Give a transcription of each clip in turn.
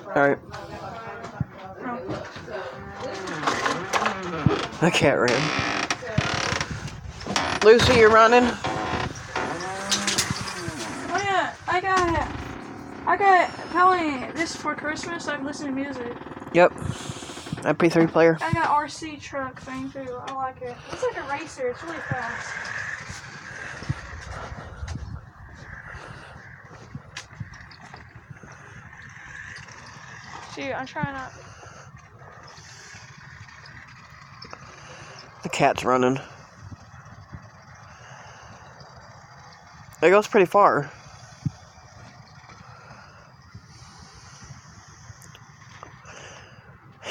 Alright. The cat ran. Lucy, you're running? Oh yeah, I got Pelly this for Christmas so I can listen to music. Yep. MP3 player. I got RC truck thing too. I like it. It's like a racer. It's really fast. Shoot, I'm trying to. The cat's running. It goes pretty far.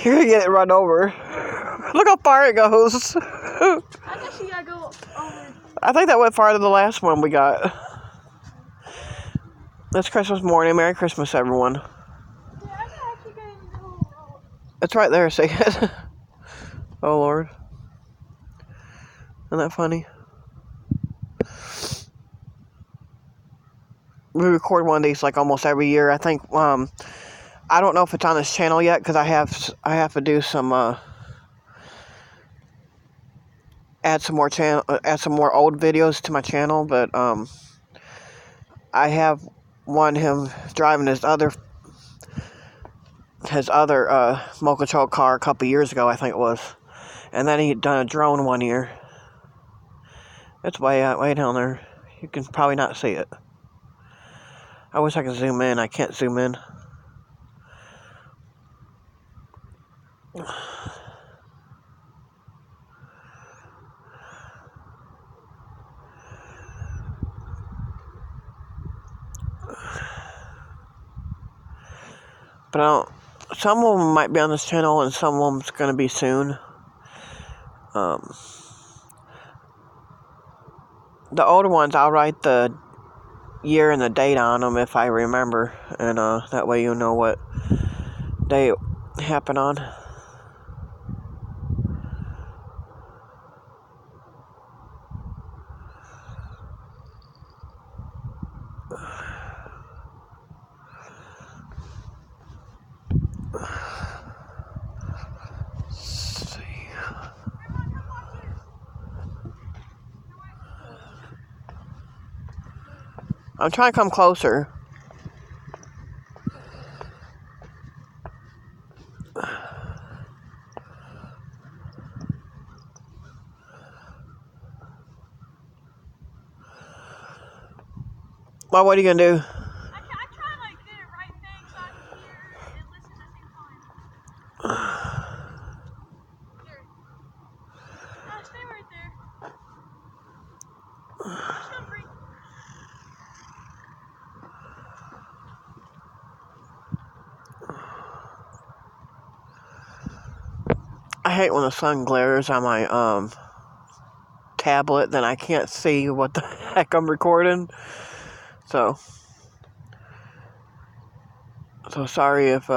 You're gonna get it run over. Look how far it goes. I guess you gotta go over. I think that went farther than the last one we got. It's Christmas morning. Merry Christmas, everyone. Yeah, I can actually get in the whole road. It's right there, say it. Oh, Lord. Isn't that funny? We record one of these like almost every year. I think, I don't know if it's on this channel yet because I have to do some, add some more old videos to my channel, but, I have one him driving his other Mochacho car a couple years ago, I think it was. And then he done a drone one year. It's way down there. You can probably not see it. I wish I could zoom in. I can't zoom in. But some of them might be on this channel and some of them's going to be soon. The older ones, I'll write the year and the date on them if I remember. And that way you'll know what day it happened on. I'm trying to come closer. Well, what are you going to do? I try to like get it right thing so I can hear and listen at the same time. Here. No, stay right there. Just gonna bring. I hate when the sun glares on my tablet, then I can't see what the heck I'm recording. So sorry if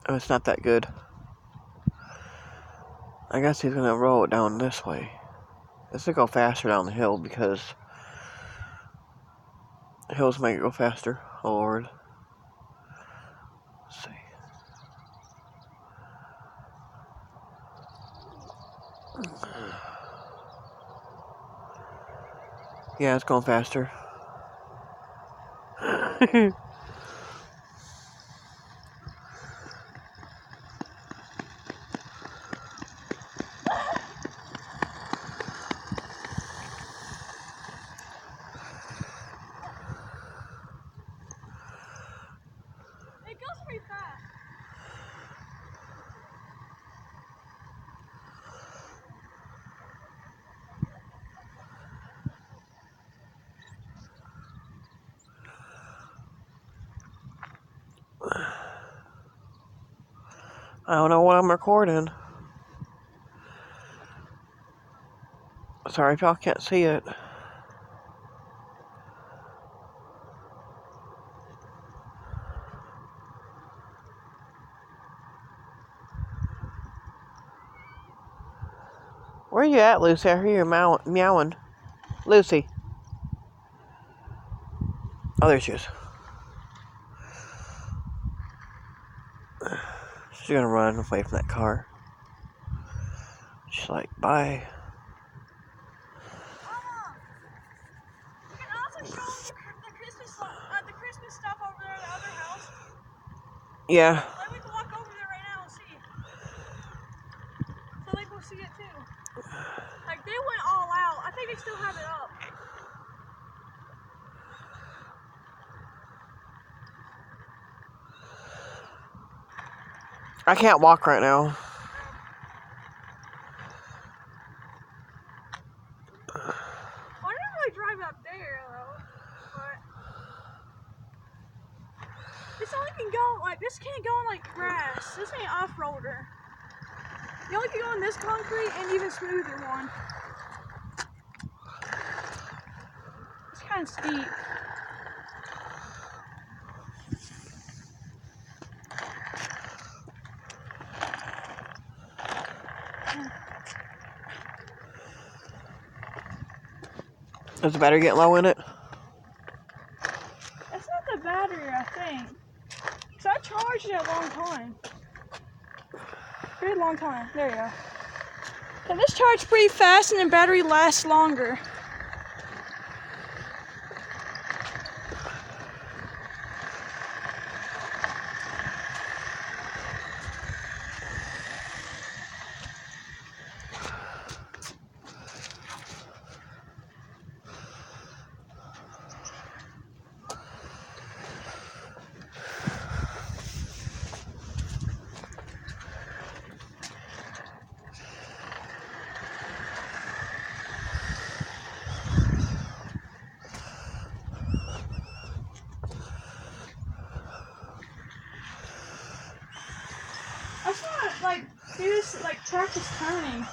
it's not that good. I guess he's gonna roll it down this way. This will go faster down the hill because hills make it go faster. Oh Lord. Let's see. Yeah, it's going faster. It goes pretty fast. I don't know what I'm recording. Sorry if y'all can't see it. Where you at, Lucy? I hear you meowing. Lucy. Oh, there she is. She's gonna run away from that car. She's like, bye. You can also show them the Christmas stuff over there at the other house. Yeah. Like we can walk over there right now and see. So they can see it too. Like they went all out. I think they still have it up. I can't walk right now. I didn't really drive up there though, but this only can go like this can't go on like grass. This ain't off-roader. You only can go on this concrete and even smoother one. It's kind of steep. Does the battery get low in it? That's not the battery, I think. So I charged it a long time. Pretty long time. There you go. And this charged pretty fast and the battery lasts longer. I just want to like do this, like practice turning.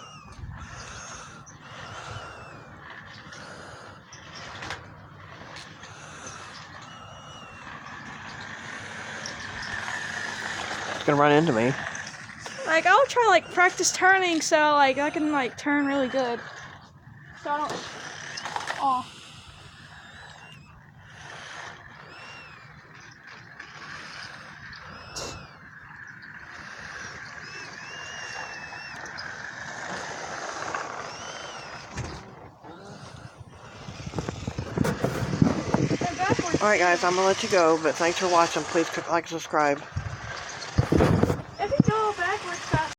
It's gonna run into me. Like I'll try like practice turning so like I can like turn really good. So I don't. Oh. Alright guys, I'm gonna let you go, but thanks for watching. Please click like and subscribe.